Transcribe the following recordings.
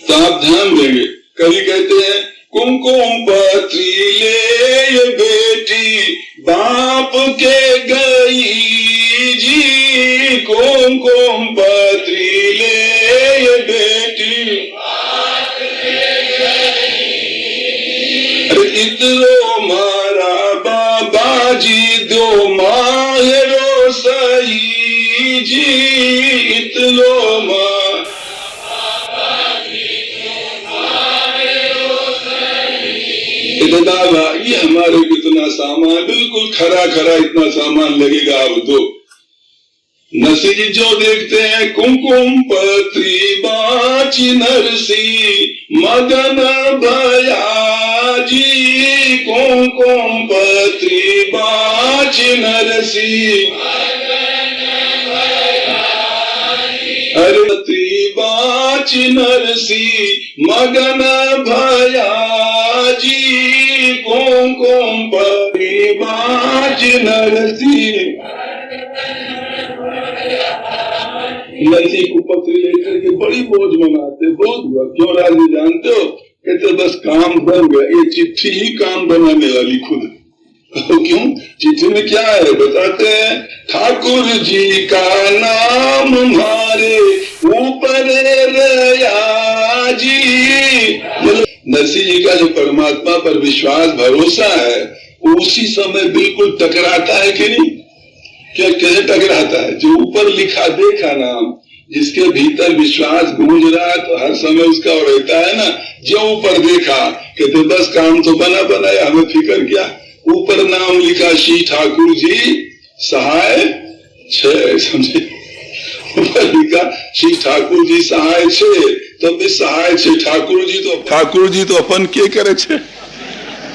तो आप ध्यान देंगे, कभी कहते हैं कुमकुम पत्री ले बेटी बाप के गई जी, कुमकुम पत्री ले बेटी बाप के गई। अरे इतरो मारा बाबा जी दो माहेरो सही जी, इतरो मारा दादा ये हमारे कितना सामान, बिल्कुल खरा खरा इतना सामान लगेगा आप दो। नसी जी जो देखते हैं कुमकुम पत्री बाची नरसी मगन भया जी, कुमकुम पत्री बाची नरसी अरे बाची नरसी मगन भया जी, कुमकुम पत्री बाची नरसी। नरसी को पत्री लेकर के बड़ी मौज मनाते, बहुत हुआ क्यों राजी जानते हो? कहते बस काम बन गया, ये चिट्ठी ही काम बनाने वाली खुद। क्यों? चिट्ठी में क्या है बताते हैं, ठाकुर जी का नाम हमारे ऊपर रया जी। मतलब नरसी जी का जो परमात्मा पर विश्वास भरोसा है उसी समय बिल्कुल टकराता है कि नहीं? क्या कैसे टकराता है? जो ऊपर लिखा देखा नाम, जिसके भीतर विश्वास गूंज रहा है तो हर समय उसका रहता है ना। जो ऊपर देखा कहते बस काम तो बना बनाया, हमें फिक्र क्या। ऊपर नाम लिखा श्री ठाकुर जी सहाय छे, समझे? ऊपर लिखा श्री ठाकुर जी सहाय छे, तो भी सहाय छे ठाकुर जी तो अपन के करे छे,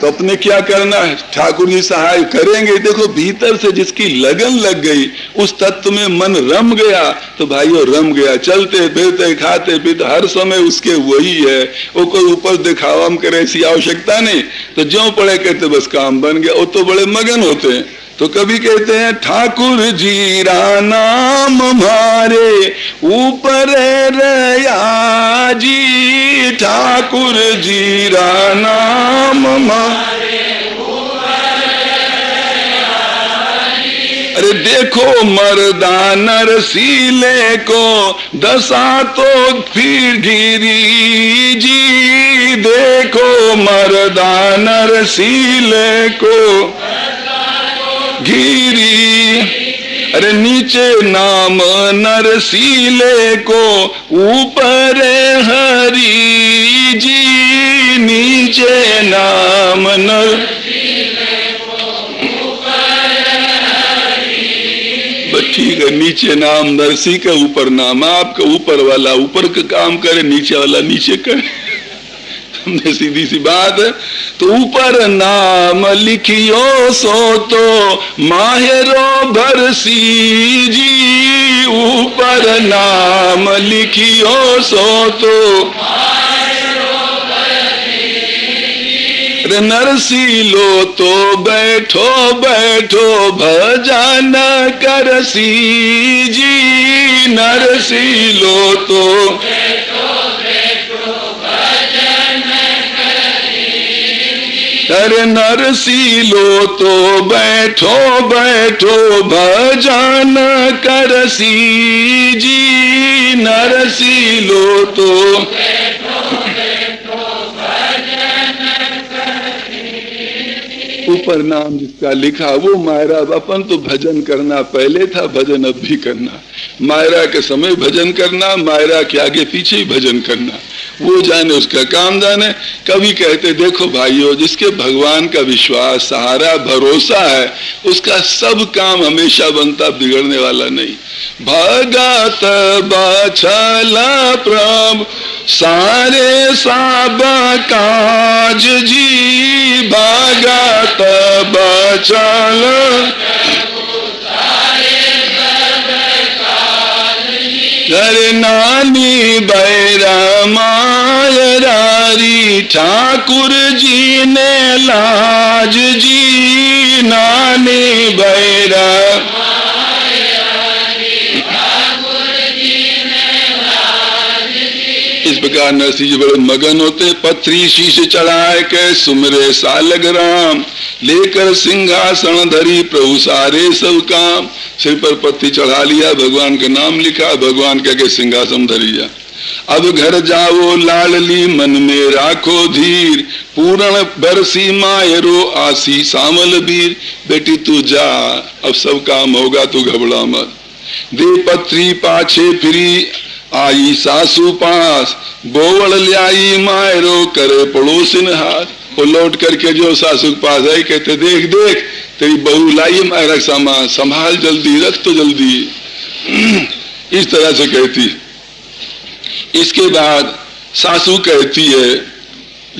तो अपने क्या करना है? ठाकुर जी सहाय करेंगे। देखो भीतर से जिसकी लगन लग गई, उस तत्व में मन रम गया, तो भाइयों रम गया। चलते फिरते खाते पीते हर समय उसके वही है, वो कोई ऊपर दिखावा में करे ऐसी आवश्यकता नहीं। तो ज्यों पड़े कहते बस काम बन गया, वो तो बड़े मगन होते हैं। तो कभी कहते हैं ठाकुर जी रा नाम हमारे ऊपर रया जी, ठाकुर जी रा नाम हमारे ऊपर रया जी। अरे देखो मर्दा नरसीले को दशा तो फिर गिरी जी, देखो मर्दा नरसीले को गिरी। अरे नीचे नाम नरसीले को ऊपर हरी जी, नीचे नाम नरसीले को ऊपर हरी। बस ठीक है, नीचे नाम नरसी का ऊपर नाम आपका। ऊपर वाला ऊपर का काम करे, नीचे वाला नीचे करे, सीधी सी बात है। तो ऊपर नाम लिखियो सो तो माहेरो भरसी जी, ऊपर नाम लिखियो सो तो माहेरो भरसी जी। नरसी लो तो बैठो बैठो भजन करसी जी, नरसी लो तो अरे नरसी लो तो बैठो बैठो भजन करसी जी, नरसी लो तो बैठो बैठो भजन करसी। ऊपर नाम जिसका लिखा वो मायरा। अपन तो भजन करना पहले था, भजन अब भी करना। मायरा के समय भजन करना, मायरा के आगे पीछे ही भजन करना, वो जाने उसका काम जाने। कभी कहते देखो भाइयों, जिसके भगवान का विश्वास सहारा भरोसा है उसका सब काम हमेशा बनता, बिगड़ने वाला नहीं। भगत बछला प्रभु सारे सब काज जी, भगत बछला अरे नानी बैरा मायरारी ठाकुर जी ने लाज जी, नानी बैरा इस प्रकार महाराज नरसिंह जी बड़े मगन होते, पथरी शीश चढ़ाए के सुमरे सालग राम, लेकर सिंहासन धरी प्रभु सारे सब काम। सिर पर पत्ती चढ़ा लिया, भगवान का नाम लिखा, भगवान कह के सिंहासन धरिया। अब घर जाओ लाडली मन में राखो धीर, पूर्ण बरसी मायरो आसी सामल वीर। बेटी तू जा, अब सब काम होगा, तू घबरा मत। दे पत्री पाछे फिरी आई सासू पास, बोवड़ ल्याई मायरो करे पड़ोसिन हाथ। वो लौट करके जो सासू के पास आई, कहते देख देख तेरी बहू लाई मायरा सामान, संभाल जल्दी, रख तो जल्दी। इस तरह से कहती। इसके बाद सासू कहती है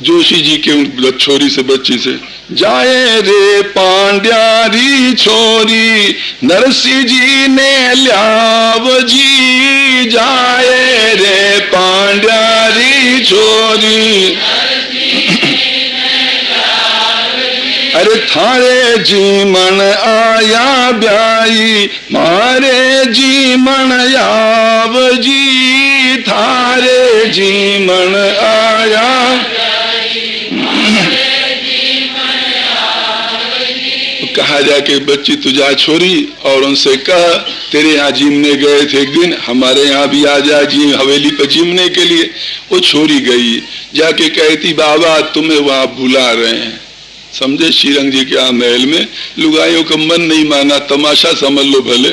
जोशी जी के छोरी से, बच्ची से, जाए रे पांड्यारी छोरी नरसिंह जी ने ल्याव जी, जाए रे पांड्यारी छोरी। अरे थारे जीमन आया ब्याई, मारे जीमन याव जी, थारे जीमन आया। कहा जाके बच्ची तुझा छोरी और उनसे कह तेरे यहाँ जीमने गए थे एक दिन, हमारे यहाँ भी आ जा जी हवेली पर जीमने के लिए। वो छोरी गई, जाके कहती बाबा तुम्हें वहां बुला रहे हैं। समझे, श्रीरंग जी के महल में लुगाइयों का मन नहीं माना, तमाशा समझ लो भले,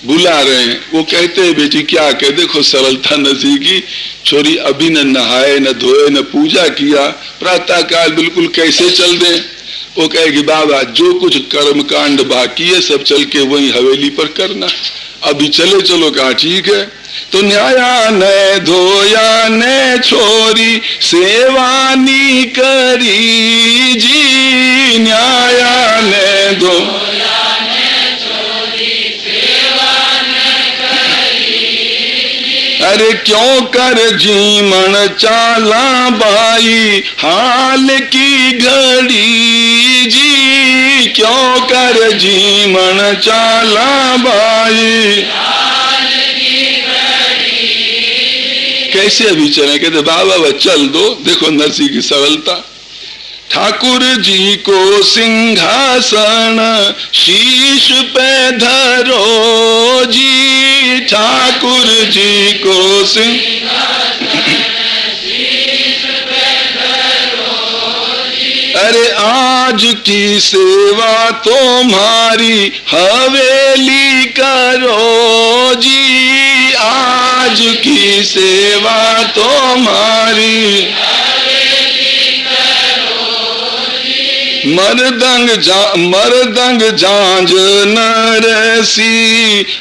बुला रहे हैं। वो कहते हैं बेटी क्या कह, देखो सरलता नरसिंह की छोरी अभी न नहाए न धोए न पूजा किया, प्रातः काल बिल्कुल कैसे चल दें। वो कहेगी बाबा जो कुछ कर्म कांड बाकी है सब चल के वही हवेली पर करना, अभी चले चलो। कहा ठीक है। तो न्याया ने धोया ने छोरी सेवानी करी जी, न्याया ने धोया ने छोरी सेवानी करी। अरे क्यों कर जीमन चाला बाई हाल की घड़ी जी, क्यों कर जीमन चाला बाई। कैसे अभी चले, कहते बाबा चल दो। देखो नरसिंह की सरलता। ठाकुर जी को सिंहासन शीश पे धरो जी, ठाकुर जी को सिंहासन शीश पे धरो जी। अरे आज की सेवा तुम्हारी हवेली करो जी, आज की सेवा तुम्हारी मरदंग झांझ नरसी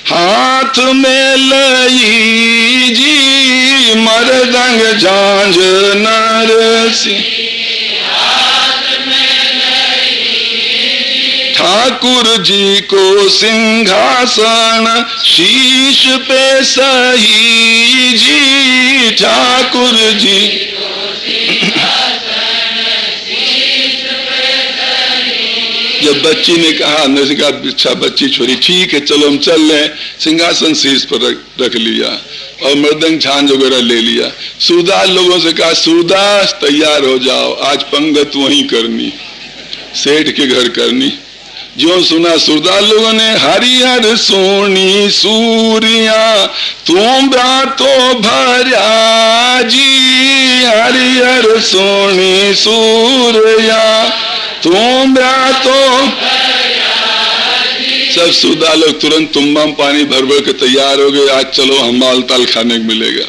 हाथ में लई जी, मरदंग झांझ नरसी ठाकुर जी को सिंहासन शीश पे सही जी, ठाकुर जी जब बच्ची ने कहा, नरसिंह का अच्छा बच्ची छोरी ठीक है चलो हम चल रहे, सिंहासन शीश पर रख लिया और मृदंग झांझ वगैरह ले लिया। सूरदास लोगों से कहा सूरदास तैयार हो जाओ, आज पंगत वहीं करनी, सेठ के घर करनी। जो सुना सूरदास लोगों ने, हरिहर सोनी सूरिया तुम तो भरिया जी, हरिहर सोनी सूरिया तुम तो। सब सूरदास लोग तुरंत तुम्बा में पानी भर भर के तैयार हो गए, आज चलो हम माल ताल खाने को मिलेगा।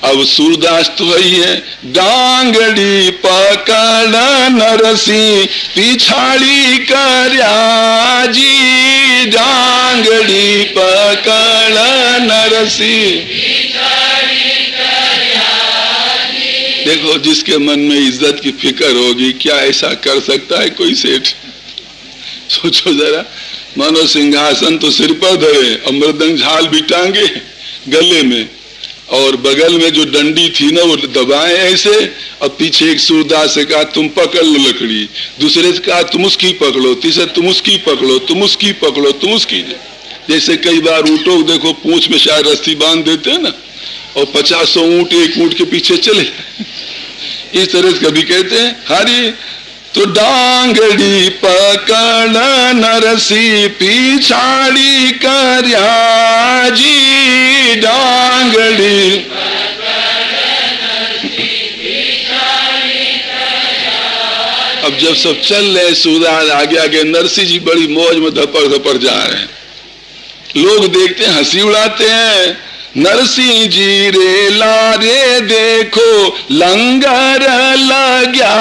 अब सूरदास तो वही है, डांगड़ी पकड़ नरसिंह पिछाड़ी करया जी, डांगड़ी पकड़ नरसिंह पिछाड़ी करया जी। देखो जिसके मन में इज्जत की फिक्र होगी क्या ऐसा कर सकता है कोई सेठ। सोचो जरा, मानो सिंहासन तो सिर पर धरे, अमृदंग झाल भी टांगे गले में और बगल में जो डंडी थी ना वो दबाए ऐसे, और पीछे एक सूरदास से कहा तुम पकड़ लो लकड़ी, दूसरे से कहा तुम उसकी पकड़ो, तीसरे तुम उसकी पकड़ो, तुम उसकी पकड़ो, तुम उसकी। जैसे कई बार ऊँटों देखो पूंछ में शायद रस्सी बांध देते हैं ना, और 50 ऊंट एक ऊंट के पीछे चले। इस तरह से कभी कहते हैं हरी तो डांगड़ी पकड़ नरसी पिछाड़ी कर्या जी, डांगड़ी अब जब सब चल रहे सूरदास आगे आगे, नरसिंह जी बड़ी मौज में धपर धपर जा रहे हैं। लोग देखते हैं, हंसी उड़ाते हैं। नरसिंह जी रे लारे देखो लंगर लग्या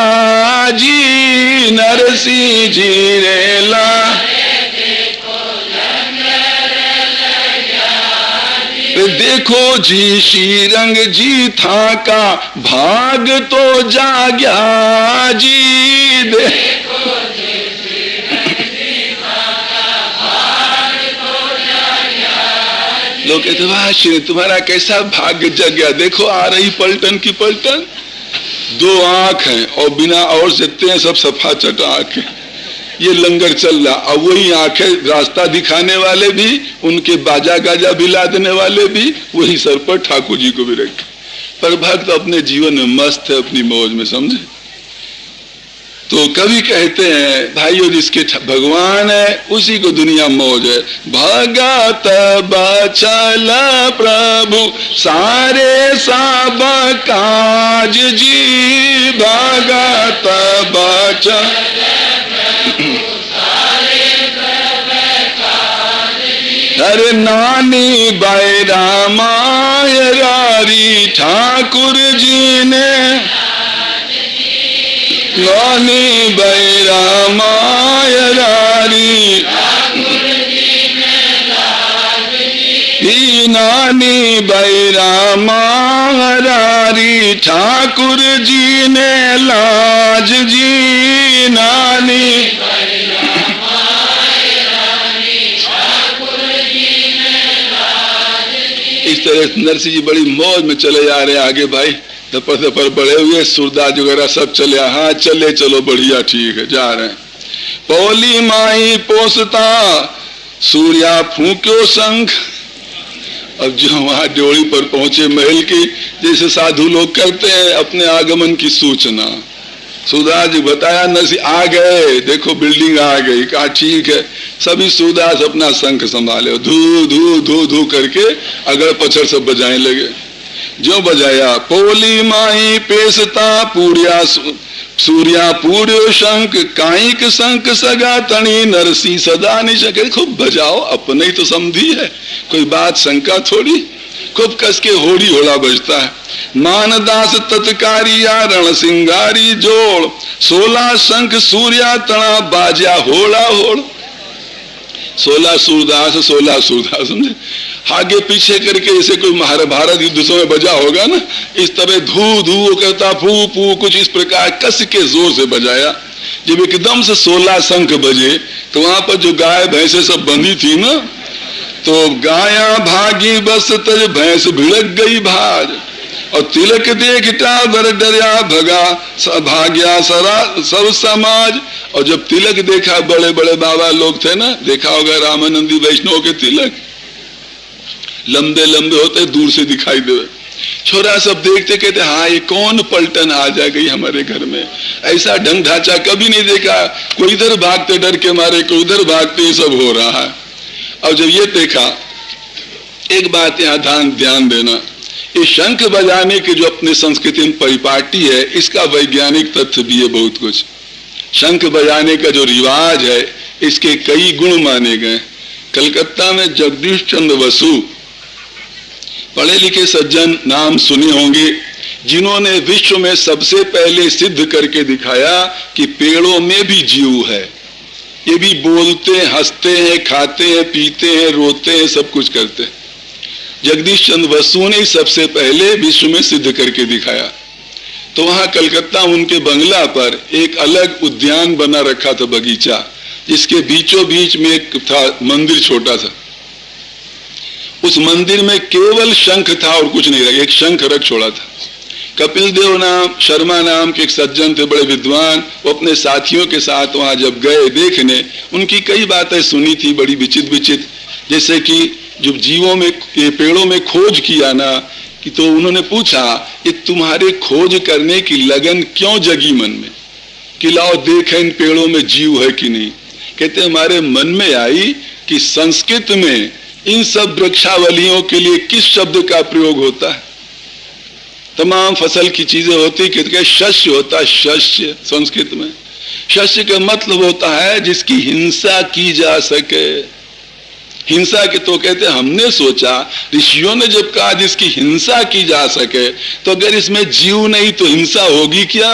जी, नरसिंह जी रे लारे देखो लंगर लग्या जी, देखो जी श्रीरंग जी था का भाग तो जाग्या जी, देखो जी श्रीरंग जी था का भाग तो जाग्या। लोग कहते वाह श्री तुम्हारा कैसा भाग्य जग गया, देखो आ रही पलटन की पलटन, 2 आंख हैं और बिना और जितने हैं सब सफा चटा आंखें, ये लंगर चल रहा। अब वही आंखें रास्ता दिखाने वाले भी, उनके बाजा गाजा बिला देने वाले भी वही सर पर ठाकुर जी को भी रखे। पर भक्त अपने जीवन में मस्त है, अपनी मौज में, समझे। तो कभी कहते हैं भाइयों जिसके भगवान है उसी को दुनिया मौज है। भगत बचल प्रभु सारे सब काज जी, भगत बचल अरे नानी बैरा मायरारी ठाकुर जी ने, नानी बैरा मायरारी नानी बैरा मायरारी ठाकुर जी ने लाज जी, नानी इस तरह नरसिंह जी बड़ी मौज में चले जा रहे हैं आगे। भाई धपर धपर बढ़े हुए सूरदास वगैरह सब चले, हाँ चले चलो बढ़िया ठीक है जा रहे हैं। पौली माई पोसता सूर्या फूक्यो शंख। अब जो वहां ड्योढ़ी पर पहुंचे महल की, जैसे साधु लोग करते हैं अपने आगमन की सूचना, सूरदास जी बताया नरसिंह आ गए, देखो बिल्डिंग आ गई, कहा ठीक है। सभी सूरदास अपना शंख संभाले, धू धू धू धू करके अगर पछड़ सब बजाने लगे। जो बजाया पोली माई पेशता पूर्या सूर्या पूर्यो शंख, काइक शंख सगा तणी नरसी सदा निशके। खूब बजाओ, अपने ही तो समझी है, कोई बात शंका थोड़ी। खूब कस के होड़ी होड़ा बजता है। मानदास तत्कारिया रण सिंगारी जोड़, 16 शंख सूर्या तणा बाजा होड़ा होड़। 16 सूरदास 16 सूरदास, समझे। आगे पीछे करके जैसे कोई महाभारत युद्ध समय बजा होगा ना, इस तरह धू धू करता फू फू कुछ इस प्रकार कस के जोर से बजाया। जब एकदम से 16 शंख बजे तो वहां पर जो गाय भैंसे सब बंधी थी ना, तो गाया भागी बस तज भैंस भिड़क गई भाज, और तिलक देखता बर डरिया भगा भाग्या सब समाज। और जब तिलक देखा, बड़े बड़े बाबा लोग थे ना, देखा होगा रामानंदी वैष्णव के तिलक लंबे लंबे होते, दूर से दिखाई दे। छोरा सब देखते कहते हाँ ये कौन पलटन आ जा गई हमारे घर में, ऐसा ढंग ढांचा कभी नहीं देखा। कोई इधर भागते डर के मारे, कोई उधर भागते, ये सब हो रहा है। और जब ये देखा, एक बात यहाँ ध्यान देना, ये शंख बजाने की जो अपने संस्कृति में परिपाटी है, इसका वैज्ञानिक तथ्य भी है बहुत कुछ। शंख बजाने का जो रिवाज है, इसके कई गुण माने गए। कलकत्ता में जगदीश चंद्र बसु, पढ़े लिखे सज्जन, नाम सुने होंगे, जिन्होंने विश्व में सबसे पहले सिद्ध करके दिखाया कि पेड़ों में भी जीव है। ये भी बोलते हैं, हंसते हैं, खाते हैं, पीते हैं, रोते हैं, सब कुछ करते हैं। जगदीश चंद्र बसु ने सबसे पहले विश्व में सिद्ध करके दिखाया। तो वहां कलकत्ता उनके बंगला पर एक अलग उद्यान बना रखा था, बगीचा, जिसके बीचों बीच में एक था मंदिर छोटा सा। उस मंदिर में केवल शंख था और कुछ नहीं रखा, एक शंख रख छोड़ा था। कपिल देव नाम शर्मा नाम के एक सज्जन थे, बड़े विद्वान, वो अपने साथियों के साथ वहां जब गए देखने, उनकी कई बातें सुनी थी बड़ी विचित्र विचित्र। जैसे कि जो जीवों में, ये पेड़ों में खोज किया ना कि तो उन्होंने पूछा ये तुम्हारे खोज करने की लगन क्यों जगी मन में कि लाओ देखें इन पेड़ों में जीव है कि नहीं। कहते हमारे मन में आई कि संस्कृत में इन सब वृक्षावलियों के लिए किस शब्द का प्रयोग होता है। तमाम फसल की चीजें होती, कहते शस्य होता है, शस्य संस्कृत में शस्य का मतलब होता है जिसकी हिंसा की जा सके। हिंसा के तो कहते हमने सोचा, ऋषियों ने जब कहा जिसकी हिंसा की जा सके, तो अगर इसमें जीव नहीं तो हिंसा होगी क्या,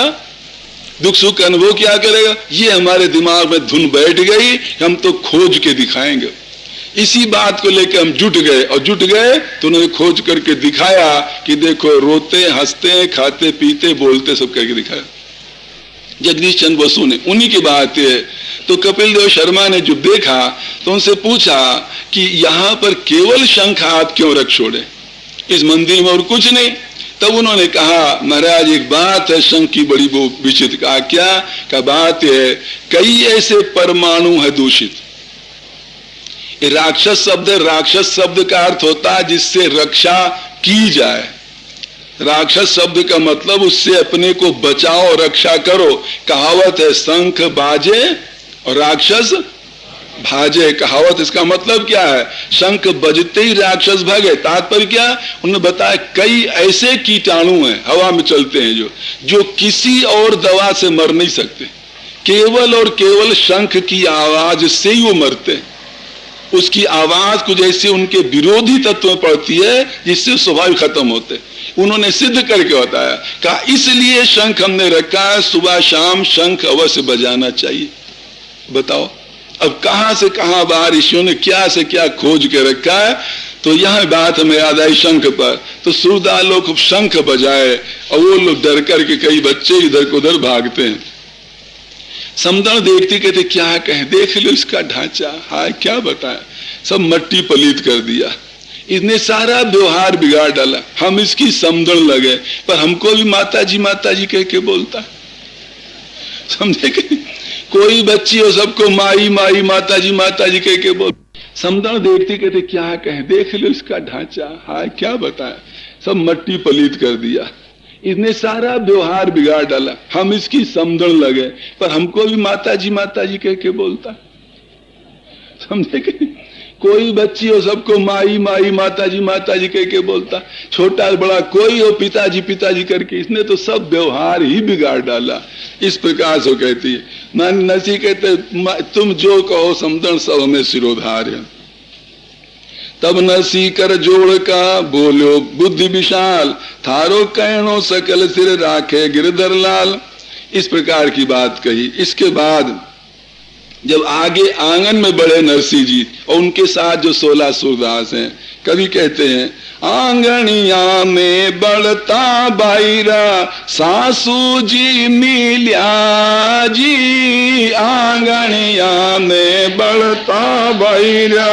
दुख सुख अनुभव क्या करेगा। ये हमारे दिमाग में धुन बैठ गई, हम तो खोज के दिखाएंगे। इसी बात को लेकर हम जुट गए, और जुट गए तो उन्होंने खोज करके दिखाया कि देखो रोते हंसते खाते पीते बोलते सब करके दिखाया। जगदीश चंद्र बसु ने, उन्हीं की बात है। तो कपिल देव शर्मा ने जब देखा तो उनसे पूछा कि यहाँ पर केवल शंख आप क्यों रख छोड़े, इस मंदिर में और कुछ नहीं। तब उन्होंने कहा महाराज एक बात है शंख की बड़ी विचित्र। कहा क्या का बात है, कई ऐसे परमाणु है दूषित। राक्षस शब्द, राक्षस शब्द का अर्थ होता है जिससे रक्षा की जाए। राक्षस शब्द का मतलब उससे अपने को बचाओ, रक्षा करो। कहावत है शंख बाजे और राक्षस भाजे। कहावत इसका मतलब क्या है, शंख बजते ही राक्षस भागे। तात्पर्य क्या, उन्होंने बताया कई ऐसे कीटाणु हैं हवा में चलते हैं जो किसी और दवा से मर नहीं सकते, केवल और केवल शंख की आवाज से ही वो मरते हैं। उसकी आवाज को जैसे उनके विरोधी तत्व में पड़ती है जिससे स्वभाव खत्म होते। उन्होंने सिद्ध करके बताया, कहा इसलिए शंख हमने रखा है, सुबह शाम शंख अवश्य बजाना चाहिए। बताओ अब कहां से कहां बाहर ऋषियों ने क्या से क्या खोज के रखा है। तो यह बात हमें याद आई शंख पर। तो सूरदास लोग शंख बजाए और वो लोग डर करके कई बच्चे इधर को उधर भागते हैं। समदन देखती कहते क्या कहें, देख लो इसका ढांचा, हाय क्या बताएं, सब मट्टी पलीत कर दिया, इसने सारा व्यवहार बिगाड़ डाला। हम इसकी समदन लगे, पर हमको भी माता जी कह के बोलता है। समझे कि कोई बच्ची हो सबको माई माई माता जी कह के बोल। समदन देखती कहते क्या कहें, देख लो इसका ढांचा, हाय क्या बताएं, सब मट्टी पलीत कर दिया, इसने सारा व्यवहार बिगाड़ डाला। हम इसकी समझण लगे, पर हमको भी माता जी कह के बोलता। समझे कि कोई बच्ची हो सबको माई माई माता जी कह के बोलता। छोटा बड़ा कोई हो पिताजी करके, इसने तो सब व्यवहार ही बिगाड़ डाला। इस प्रकार से कहती है। मान नसी कहते तुम जो कहो समझण सब हमें सिरोधार है। तब नसी कर जोड़ का बोलो बुद्धि विशाल, थारो कहनो सकल सिर राखे गिरधर लाल। इस प्रकार की बात कही। इसके बाद जब आगे आंगन में बढ़े नरसिंह जी और उनके साथ जो 16 सूरदास हैं, कवि कहते हैं आंगनिया में बढ़ता बाईरा सासू जी मिल्या जी, आंगनिया में बढ़ता बाईरा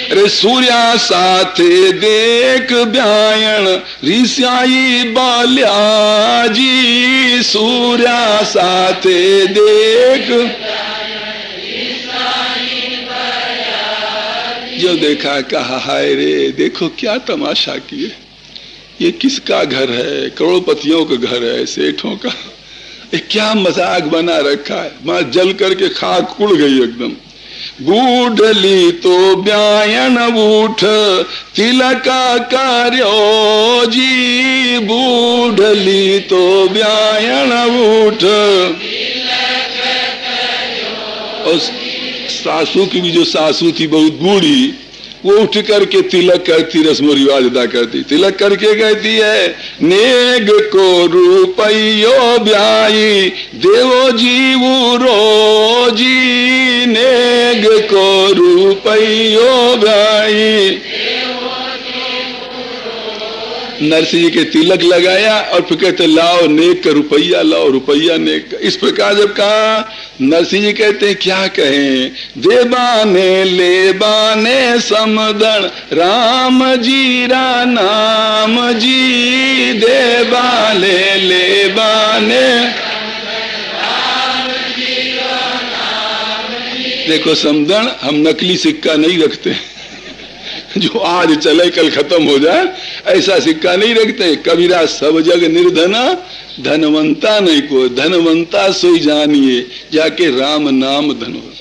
रे सूर्या साथे देख ब्यायन ऋषियाई बाल्या जी, सूर्या साथे देख जो देखा कहा हाय रे देखो क्या तमाशा किए, ये किसका घर है, करोड़पतियों का घर है, सेठों का, ये क्या मजाक बना रखा है। मां जल करके खाक उड़ गई एकदम। बूढ़ली तो ब्यायन उठ तिलका कार्यो जी, बूढ़ली तो ब्यायन उठ। और सासू की भी जो सासू थी बहुत बूढ़ी, वो उठ करके तिलक करती, रस्म रिवाज अदा करती। तिलक करके कहती है नेग को रुपयो ब्याई देवो जीवू रोजी, नेग को रुपयो ब्याई। नरसिंह जी के तिलक लगाया और फिर कहते लाओ नेक का रुपया, लाओ रुपया नेक का। इस प्रकार जब कहा नरसिंह जी कहते हैं क्या कहें, देबाने लेबाने समदन राम जी रा नाम जी, देबाले लेबाने। देखो समदन हम नकली सिक्का नहीं रखते, जो आज चले कल खत्म हो जाए, ऐसा सिक्का नहीं रखते। कबीरा सब जग निर्धना, धनवंता नहीं को, धनवंता सोई जानिए, जाके राम नाम धन हो।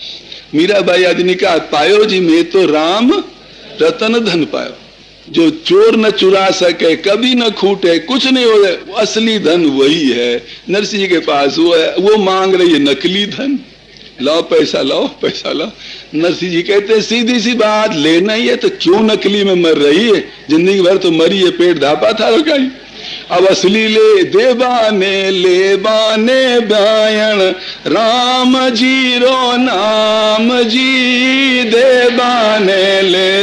मीराबाई आज ने कहा, पायो जी मैं तो राम रतन धन पायो। जो चोर न चुरा सके, कभी न खूटे, कुछ नहीं हो जाए, असली धन वही है। नरसिंह जी के पास वो है, वो मांग रही है नकली धन। लाओ पैसा, लाओ पैसा लाओ। नरसिंह जी कहते हैं सीधी सी बात, लेना ही है तो क्यों नकली में मर रही है? जिंदगी भर तो मरी है, पेट धापा था रुकाई। अब असली ले देवाने ले बाने बायण, राम जी रो नाम जी देवाने ले।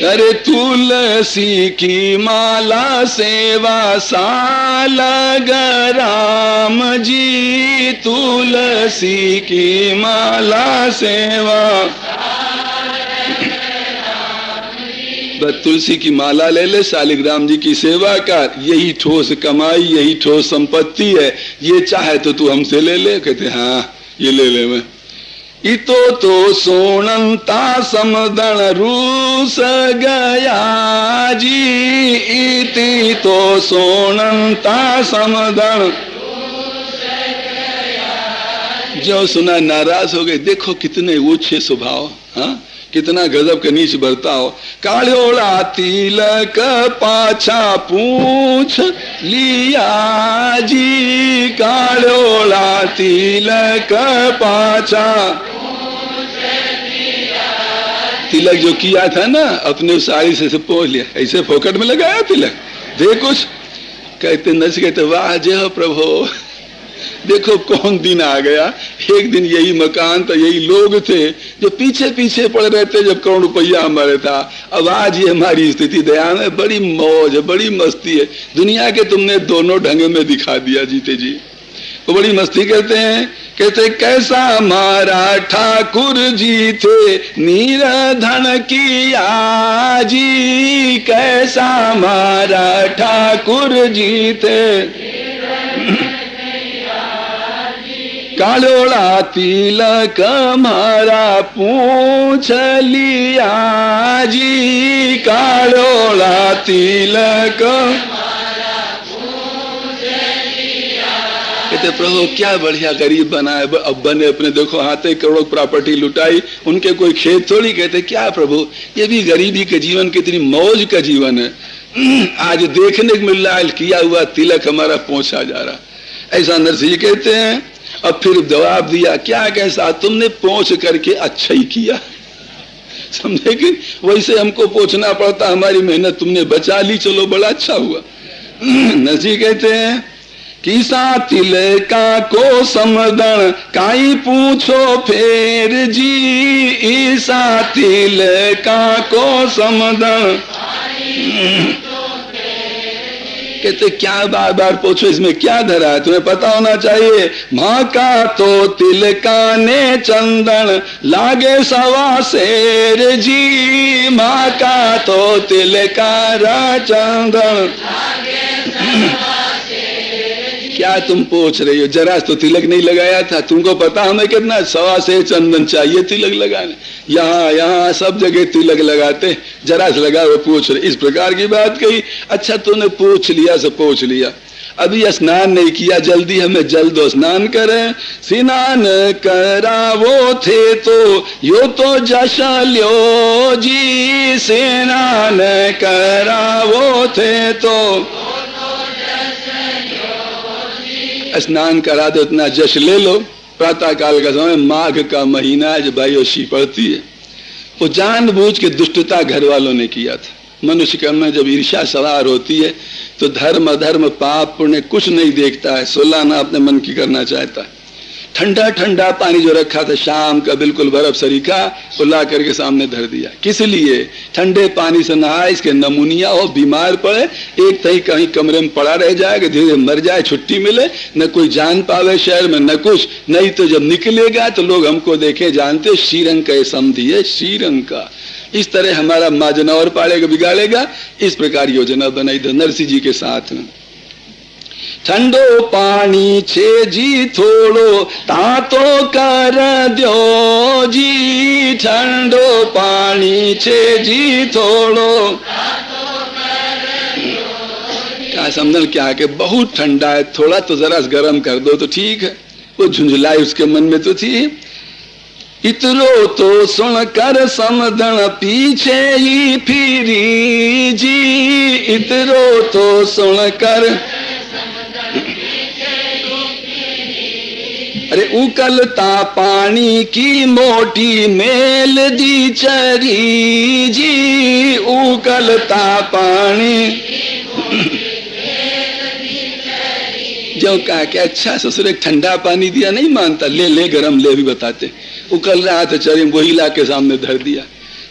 अरे तुलसी की माला सेवा साल राम जी, तुलसी की माला सेवा। तुलसी की माला ले ले, शालिग्राम जी की सेवा कर, यही ठोस कमाई, यही ठोस संपत्ति है। ये चाहे तो तू हमसे ले ले। कहते हाँ ये ले ले मैं। इतो तो सोनंता समदन रूस गया जी, इति तो सोनंता समदन। जो सुना नाराज हो गए। देखो कितने ऊंचे स्वभाव, हाँ कितना गजब के नीच बर्ताव। काढ़ोड़ा तिलक पाछा पूछ लिया जी, काढ़ोड़ा तिलक पाछा। तिलक जो किया था ना अपने साड़ी से पोंछ लिया, ऐसे फोकट में लगाया तिलक, दे कुछ। कहते नच कहते वाह जय हो प्रभु, देखो कौन दिन आ गया। एक दिन यही मकान था, यही लोग थे जो पीछे पीछे पड़ रहे थे जब करोड़ रुपया हमारे था। अब आज ये हमारी स्थिति दया में, बड़ी मौज है, बड़ी मस्ती है। दुनिया के तुमने दोनों ढंग में दिखा दिया जीते जी। वो बड़ी मस्ती करते हैं। कहते कैसा हमारा ठाकुर जी थे निराधन किया जी, कैसा हमारा ठाकुर जी थे। कालोड़ा तिलक हमारा पूछ लिया जी, कालोड़ा तिलक। कहते प्रभु क्या बढ़िया गरीब बनाए, अब बने अपने, देखो हाथे करोड़ों प्रॉपर्टी लुटाई, उनके कोई खेत थोड़ी। कहते क्या प्रभु ये भी गरीबी के जीवन, कितनी मौज का जीवन है। आज देखने को मिल रहा है किया हुआ तिलक हमारा पहुंचा जा रहा। ऐसा नरसिंह जी कहते हैं। अब फिर जवाब दिया क्या, कैसा तुमने पहुंच करके अच्छा ही किया, समझे कि वैसे हमको पहुंचना पड़ता, हमारी मेहनत तुमने बचा ली, चलो बड़ा अच्छा हुआ। नरसिंह कहते हैं किसा तिलका को समदन काई पूछो फेर जी, ईसा तिलका को समदन। कहते क्या बार बार पूछो, इसमें क्या धरा है, तुम्हें पता होना चाहिए। माँ का तो तिलका ने चंदन लागे सवा शेर जी, माँ का तो तिलका रा चंदन। क्या तुम पूछ रही हो, जरा तो तिलक नहीं लगाया था, तुमको पता हमें कितना सवा से चंदन चाहिए तिलक लगाने। यहाँ यहाँ सब जगह तिलक लगाते, जरा से लगा वो पूछ रहे, इस प्रकार की बात कही। अच्छा तूने पूछ लिया से पूछ लिया, अभी स्नान नहीं किया, जल्दी हमें जल्द स्नान करें। स्नान करावो थे तो यो तो जशा ल्यो जी, स्नान करावो थे तो। स्नान करा दो, इतना जश ले लो। प्रातः काल का समय, माघ का महीना है, जब भाई पड़ती है। वो जानबूझ के दुष्टता घर वालों ने किया था। मनुष्य के में जब ईर्ष्या सवार होती है तो धर्म अधर्म पाप पुण्य कुछ नहीं देखता है, सुलाना अपने मन की करना चाहता है। ठंडा ठंडा पानी जो रखा था शाम का, बिल्कुल बर्फ सरीखा, वो ला करके सामने धर दिया। किस लिए? ठंडे पानी से नहाए, इसके नमूनिया हो, बीमार पड़े, एक तही कहीं कमरे में पड़ा रह जाएगा, धीरे मर जाए, छुट्टी मिले, न कोई जान पावे शहर में, न कुछ नहीं। तो जब निकलेगा तो लोग हमको देखे, जानते श्रीरंग का समझी है, श्रीरंग का। इस तरह हमारा माजनौर पाड़ेगा, बिगाड़ेगा। इस प्रकार योजना बनाई थी नरसिंह जी के साथ में। ठंडो पानी छे जी थोड़ो तातो कर दो जी, ठंडो पानी छे जी थोड़ो क्या समझन क्या है कि बहुत ठंडा है, थोड़ा तो जरा गर्म कर दो तो ठीक है। वो झुंझलाई उसके मन में तो थी। इतरो तो सुन कर समझन पीछे ही फिरी जी, इतरो तो सुन कर अरे उकलता पानी की मोटी मेल दी चरी जी, उकलता पानी जो कहा कि अच्छा ससुर एक ठंडा पानी दिया, नहीं मानता, ले ले गरम ले भी बताते। उकल रहा था चरी, वही ला के सामने धर दिया।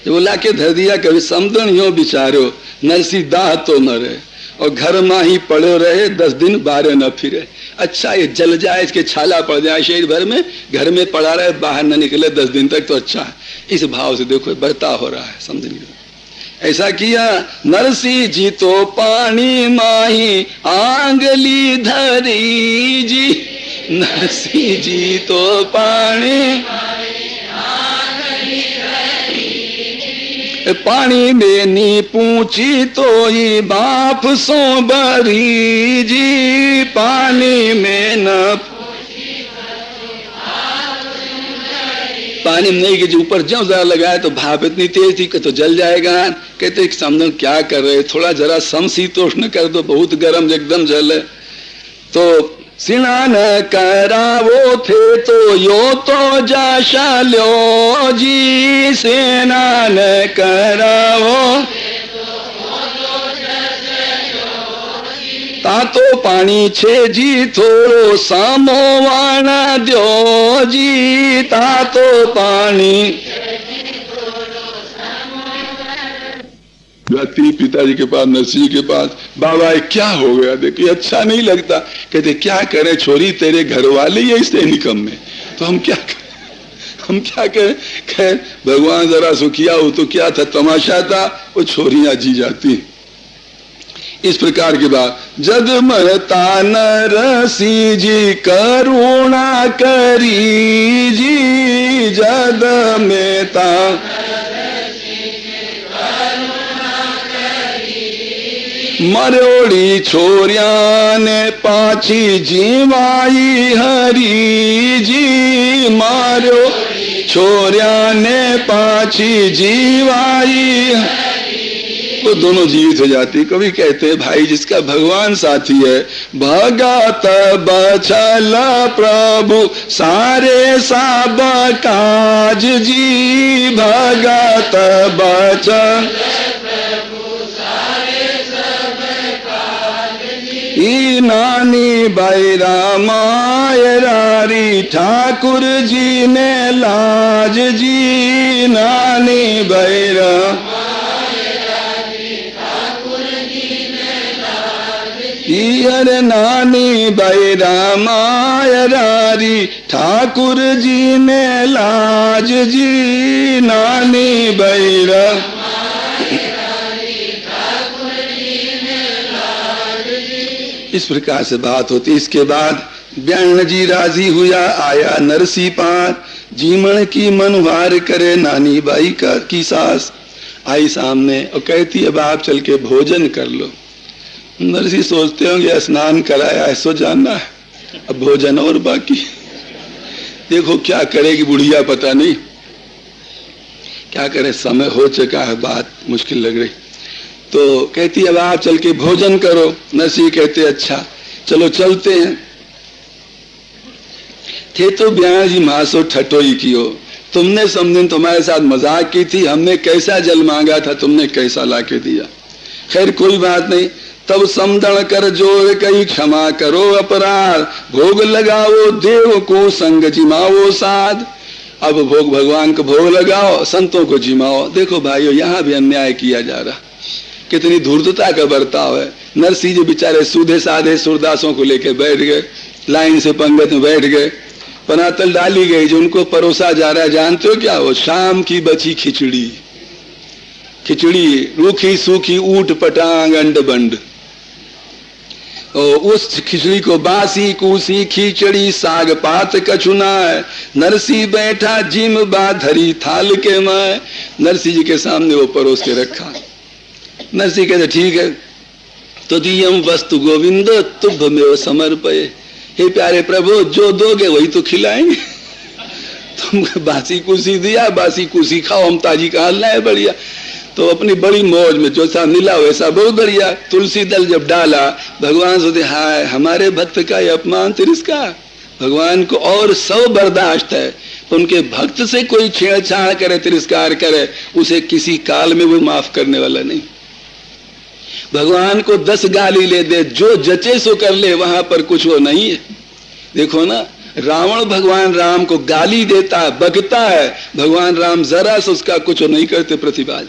जब वो ला के धर दिया, कभी समदन यो बिचारो नरसी दाह तो न रहे और घर में ही पड़े रहे 10 दिन बाहर न फिरे। अच्छा ये जल जाए, इसके छाला पड़ जाए शरीर भर में, घर में पड़ा रहे, बाहर न निकले 10 दिन तक तो अच्छा है। इस भाव से देखो बर्ताव हो रहा है, समझिए। ऐसा किया नरसी जी तो पानी माही आंगली धरी जी, नरसी जी तो पानी पानी में नी पूछी तो ही बाप सो बरी जी, पानी में न पानी में नहीं कि ऊपर ज्यों जरा लगाया तो भाप इतनी तेज थी कि तो जल जाएगा। कहते समझो क्या कर रहे, थोड़ा जरा समशीतोष्ण कर दो, बहुत गर्म एकदम जल है। तो स्नान करावो थे तो यो तो जाशा लो जी, स्नान करावो तातो पानी छे जी थोड़ो सामोवाना दो जी, तातो पानी। जाती पिताजी के पास, नरसिंह के पास, बाबा क्या हो गया, देखिए अच्छा नहीं लगता। कहते क्या करें छोरी, तेरे घर वाले ही ऐसे निकम्मे, तो हम क्या करें। खैर भगवान जरा सुखिया हो तो क्या था, तमाशा था, वो छोरियां जी जाती। इस प्रकार की बात। जद महता नरसी जी करुणा करी जी, जद मेहता मरोड़ी छोरिया ने पाछी जीवाई हरी जी, मारो छोरिया ने पाछी जीवाई, वो दोनों जीवित हो जाती। कभी कहते हैं भाई जिसका भगवान साथी है, भगत बचल प्रभु सारे सब काज जी, भगत बचल ई नानी बैरा मायरारी ठाकुर जी ने लाज जी, नानी बैरा अरे नानी बैरा मायरारी ठाकुर जी ने लाज जी, नानी बैरा इस प्रकार से बात होती। इसके बाद ब्याण जी राजी हुआ, आया नरसी पार, जीमण की मनवार करे नानी बाई का की सास आई सामने और कहती अब आप चल के भोजन कर लो। नरसी सोचते होंगे स्नान कराया है सो जानना है, अब भोजन और बाकी। देखो क्या करेगी बुढ़िया, पता नहीं क्या करे, समय हो चुका है, बात मुश्किल लग रही। तो कहती अब आप चल के भोजन करो। नरसी कहते अच्छा चलो चलते हैं। थे तो ब्याह जी मासो ठटोई कियो, तुमने समझे तुम्हारे साथ मजाक की थी, हमने कैसा जल मांगा था, तुमने कैसा लाके दिया। खैर कोई बात नहीं। तब समदण कर जोर कई क्षमा करो अपराध, भोग लगाओ देव को संग जिमाओ साध। अब भोग भगवान को भोग लगाओ, संतों को जिमाओ। देखो भाइयों यहाँ भी अन्याय किया जा रहा, कितनी धूर्तता का बर्ताव है। नरसिंह जी बेचारे सूधे साधे सूरदासों को लेकर बैठ गए, लाइन से पंगत में बैठ गए, पनातल डाली गई जो उनको परोसा जा रहा है। जानते हो क्या हो, शाम की बची खिचड़ी, खिचड़ी रूखी सूखी ऊट पटांग अंड बंड। उस खिचड़ी को बासी कूसी खिचड़ी साग पात कछुनाय, नरसी बैठा जिम बाधरी थाल के माय। नरसी जी के सामने वो परोस के रखा। नरसी कहते ठीक है, तो दियम वस्तु गोविंद तुभ में वो समर्पये। हे प्यारे प्रभु, जो दोगे वही तो खिलाएंगे। तुम बासी कुर्सी दिया, बासी कुर्सी खाओ, हम ताजी कहा लाए बढ़िया। तो अपनी बड़ी मौज में जो सा मिला वैसा बहुत बढ़िया। तुलसी दल जब डाला, भगवान सोचे हाय हमारे भक्त का ये अपमान तिरस्कार। भगवान को और सब बर्दाश्त है, उनके भक्त से कोई छेड़छाड़ करे, तिरस्कार करे, उसे किसी काल में वो माफ करने वाला नहीं। भगवान को 10 गाली ले दे, जो जचे सो कर ले, वहां पर कुछ वो नहीं है। देखो ना, रावण भगवान राम को गाली देता है, बकता है, भगवान राम जरा से उसका कुछ नहीं करते, प्रतिवाद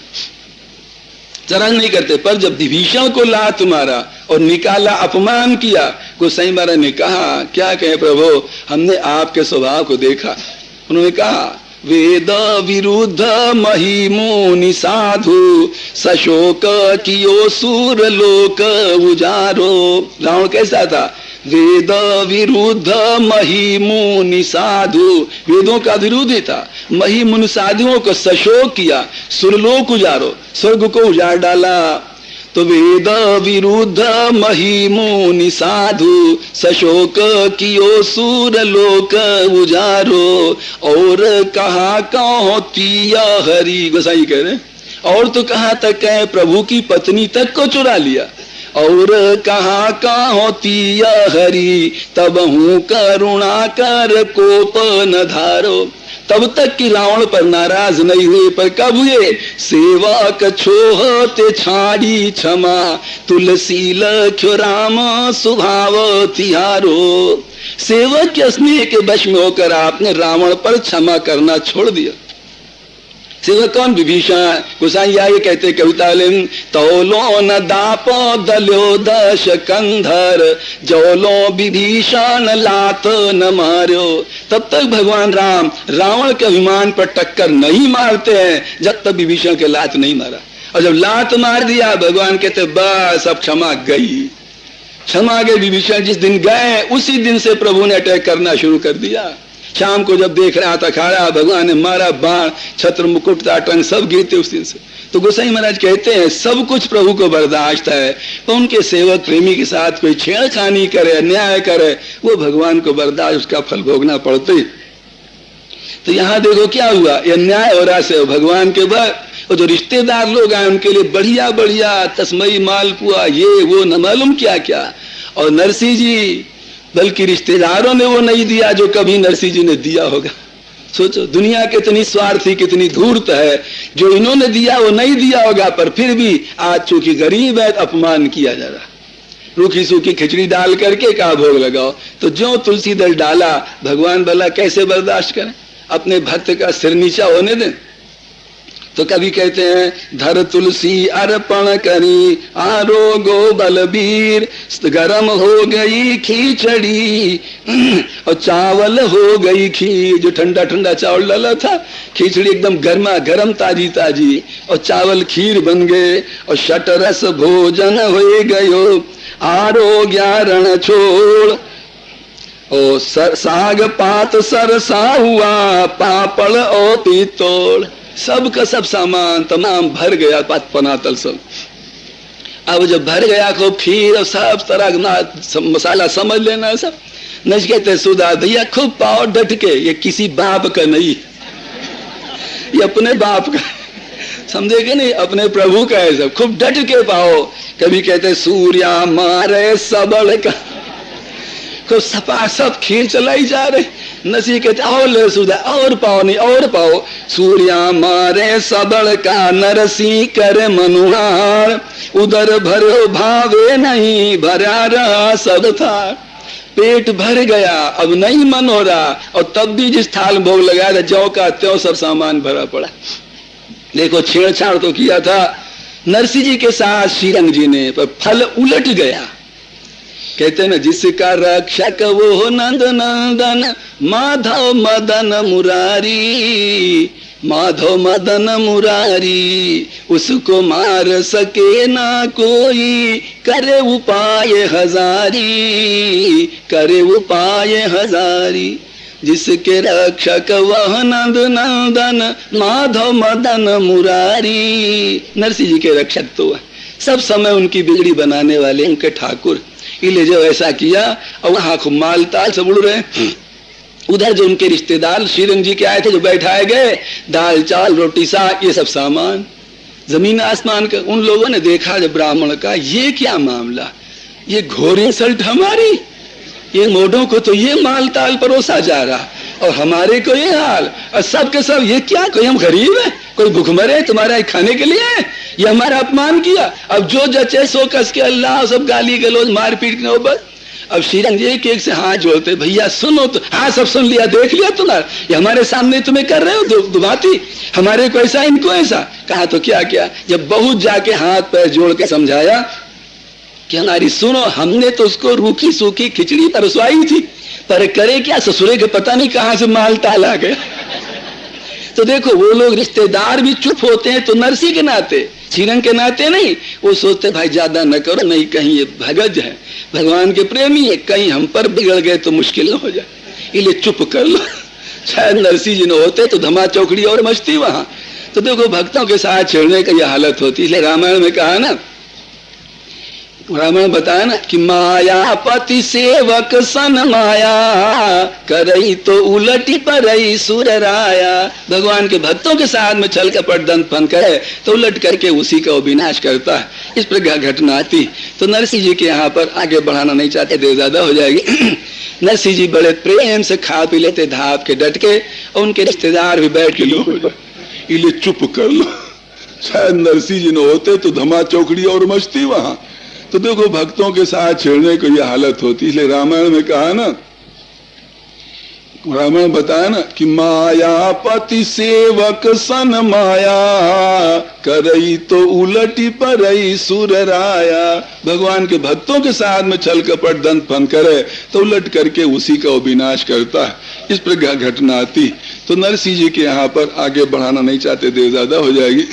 जरा नहीं करते। पर जब विभीषण को लात मारा और निकाला, अपमान किया, गोसाई महाराज ने कहा क्या कहे प्रभु, हमने आपके स्वभाव को देखा। उन्होंने कहा वेद विरुद्ध महिमुनि साधु, सशोक कियो सूर लोक उजारो। रावण कैसा था? वेद विरुद्ध महिमुनि साधु, वेदों का विरोधी था। महिमुनि साधुओं को सशोक किया, सुरलोक उजारो, स्वर्ग को उजाड़ डाला। तो वेद विरुद्ध महिमुनि साधु, सशोक कियो सूर लोक उजारो। और कहा कहो तीय हरि, गोसाई कह रहे, और तो कहा तक है प्रभु की पत्नी तक को चुरा लिया। और कहा होती हरि, तब हूँ करुणा कर कोप न धारो। तब तक कि रावण पर नाराज नहीं हुए, पर कब हुए? सेवक छोहते छाड़ी क्षमा, तुलसी लख्यो राम स्वभाव तिहारो। सेवक के स्नेह के वश में होकर आपने रावण पर क्षमा करना छोड़ दिया। सेवक कौन? विभीषण। गोसाई आगे कहते कविता लेन, तौलो न दाप दल्यो दश कंधर, जौलो विभीषण लात न मार्यो। तब तक भगवान राम रावण के अभिमान पर टक्कर नहीं मारते हैं जब तक विभीषण के लात नहीं मारा। और जब लात मार दिया, भगवान कहते बस अब क्षमा गई। क्षमा गए। विभीषण जिस दिन गए उसी दिन से प्रभु ने अटैक करना शुरू कर दिया। शाम को जब देख रहा था खाड़ा, भगवान ने मारा बाण, छत्र मुकुट टाटंग सब गिरते उस दिन से। तो गोसाई महाराज कहते हैं सब कुछ प्रभु को बर्दाश्त है, तो उनके सेवक प्रेमी के साथ कोई छेड़खानी करे, अन्याय करे, वो भगवान को बर्दाश्त, उसका फल भोगना पड़ते। तो यहाँ देखो क्या हुआ, ये अन्याय हो रहा से भगवान के बाद। और जो रिश्तेदार लोग आए उनके लिए बढ़िया बढ़िया तस्मई मालपुआ, ये वो न मालूम क्या क्या। और नरसिंह जी, बल्कि रिश्तेदारों ने वो नहीं दिया जो कभी नरसिंह जी ने दिया होगा। सोचो दुनिया कितनी स्वार्थी, कितनी धूर्त है। जो इन्होंने दिया वो नहीं दिया होगा, पर फिर भी आज चूंकि गरीब है अपमान किया जा रहा। रूखी सूखी खिचड़ी डाल करके कहा भोग लगाओ, तो जो तुलसी दल डाला, भगवान भला कैसे बर्दाश्त करें? अपने भक्त का सिर नीचा होने दें। तो कभी कहते हैं धर तुलसी अर्पण करी, आरोगो बलबीर, गरम हो गई खिचड़ी और चावल हो गई खीर। जो ठंडा ठंडा चावल डाला था, खिचड़ी एकदम गर्मा गर्म ताजी ताजी, और चावल खीर बन गए। और शटरस भोजन हो गयो, आरोग्या रण छोड़। ओ साग पात सरसा हुआ, पापड़ ओ पितोड़। सब का सब सामान तमाम भर गया, पनातल सब। अब जब भर गया खूब खीर और सब तरह मसाला समझ लेना सब। नच कहते सुधा भैया खूब पाओ डट के, ये किसी बाप का नहीं, ये अपने बाप का, समझे कि नहीं, अपने प्रभु का है सब, खूब डट के पाओ। कभी कहते सूर्या मारे सबड़ का, खूब सपा सब खीर चलाई जा रहे। नसी कहते और ले सुधा, और पाओ नहीं और पाओ। सूर्या मारे सबड़ का, नरसी कर मनुहार, उधर भरो भावे नहीं, भरा रहा सब था। पेट भर गया, अब नहीं मन हो रहा, और तब भी जिस थाल भोग लगाया था जौ का त्यों सब सामान भरा पड़ा। देखो छेड़छाड़ तो किया था नरसिंह जी के साथ श्रीरंग जी ने, पर फल उलट गया। कहते ना जिसका रक्षक वो नंद नंदन, माधव मदन मुरारी, माधव मदन मुरारी, उसको मार सके ना कोई, करे उपाय हजारी, करे उपाय हजारी। जिसके रक्षक वह नंद नंदन, माधव मदन मुरारी। नरसिंह जी के रक्षक तो सब समय उनकी बिगड़ी बनाने वाले उनके ठाकुर। इले जो ऐसा किया और वहां खूब माल ताल सब उड़ रहे। उधर जो उनके रिश्तेदार श्रीरंग जी के आए थे, जो बैठाए गए, दाल चाल रोटी साग ये सब सामान, जमीन आसमान का। उन लोगों ने देखा जब ब्राह्मण का, ये क्या मामला, ये घोर इंसल्ट हमारी, ये मोढ़ों को तो ये माल ताल परोसा जा रहा और हमारे को ये हाल, और सब के सब ये क्या, कोई हम गरीब है, कोई भूखमरे तुम्हारा खाने के लिए है, ये हमारा अपमान किया। अब जो जचे सो कस के अल्लाह, सब गाली गलौज मारपीट की नौबत। अब श्रीरंग जी एक से हाथ जोड़ते, भैया सुनो तो। हाँ सब सुन लिया, देख लिया तुम्हारा, ये हमारे सामने तुम्हें कर रहे हो दुबाती, हमारे को ऐसा इनको ऐसा। कहा तो क्या क्या, जब बहुत जाके हाथ पैर जोड़ के समझाया कि हमारी सुनो, हमने तो उसको रूखी सूखी खिचड़ी परसवाई थी, पर करे क्या, ससुरे के पता नहीं कहां से माल ताल आ गया। तो देखो वो लोग रिश्तेदार भी चुप होते हैं तो नरसिंह के नाते, श्रीरंग के नाते नहीं। वो सोचते भाई ज्यादा न करो, नहीं कहीं ये भगज है, भगवान के प्रेमी है, कहीं हम पर बिगड़ गए तो मुश्किल न हो जाए, इसलिए चुप कर लो। शायद नरसिंह जी न होते तो धमा चौकड़ी और मचती वहां। तो देखो भक्तों के साथ छेड़ने की यह हालत होती। इसलिए रामायण में कहा ना, रामायण बताया ना कि मायापति सेवक सन माया, करई तो उलटी परई सुर राया। भगवान के भक्तों के साथ में छल कपट दंत फन करे तो उलट करके उसी का विनाश करता है। इस प्रकार घटना आती। तो नरसिंह जी के यहाँ पर आगे बढ़ाना नहीं चाहते, देर ज्यादा हो जाएगी। नरसिंह जी बड़े प्रेम से खा पी लेते धाप के डट के, और उनके रिश्तेदार भी बैठ के लो इले चुप कर लो। शायद नरसिंह जी न होते तो धमा चौकड़ी और मचती वहां। तो देखो भक्तों के साथ छेड़ने को यह हालत होती। इसलिए रामायण में कहा ना, रामायण बताया ना कि मायापति सेवक सन माया, करई तो उलटी परई सुर राया। भगवान के भक्तों के साथ में छल कपट दंत फन करे तो उलट करके उसी का विनाश करता है। इस प्रकार घटना आती। तो नरसिंह जी के यहाँ पर आगे बढ़ाना नहीं चाहते, देर ज्यादा हो जाएगी।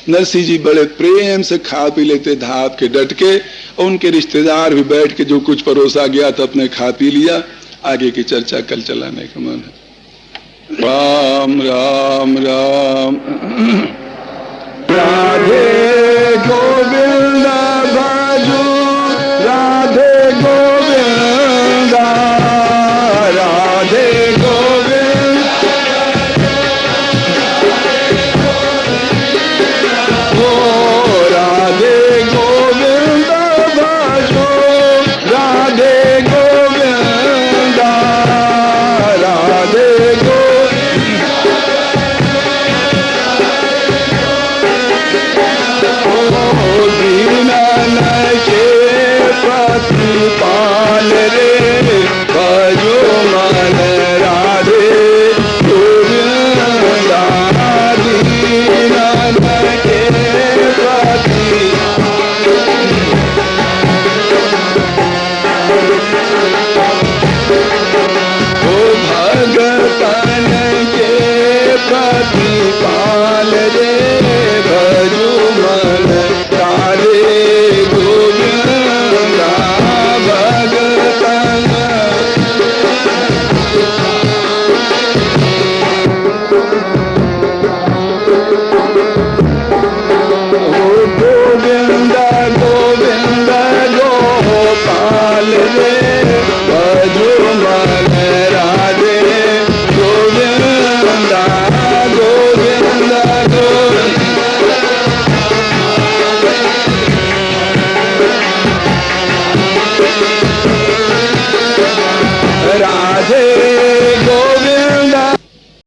नरसिंह जी बड़े प्रेम से खा पी लेते धाप के डट के, और उनके रिश्तेदार भी बैठ के जो कुछ परोसा गया था अपने खा पी लिया। आगे की चर्चा कल चलाने का मन है। राम राम राम। राधे गोविंद भजो, राधे गोविंद, राधे गोविंद, ओ राधे गोविंद भजो, राधे गोविंद, राधे गोविंद, ओ दीनन के प्रतिपाल रे, भजो मन राधे गोविंद, दीनन के प्रति ओ भगतन के प्रतिपाल रे, भजो मन राधे गोविंद, भगतन गोविंद गोविंद गोपाल रे, भजो मन राधे गोविंद, गोविंद गोविंद, राधे